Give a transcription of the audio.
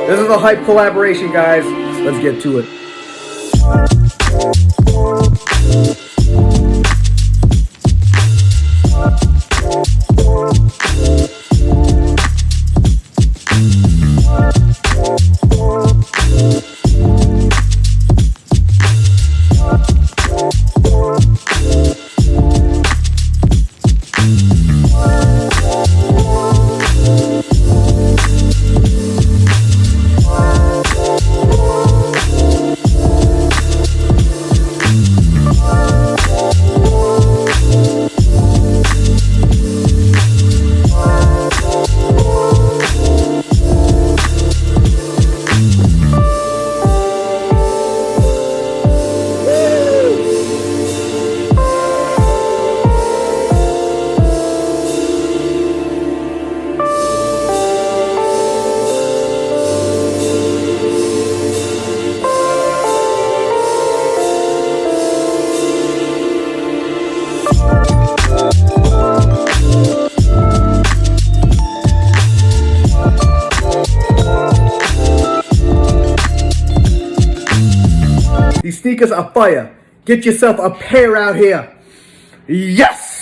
This is a hype collaboration, guys. Let's get to it. These sneakers are fire. Get yourself a pair out here. Yes!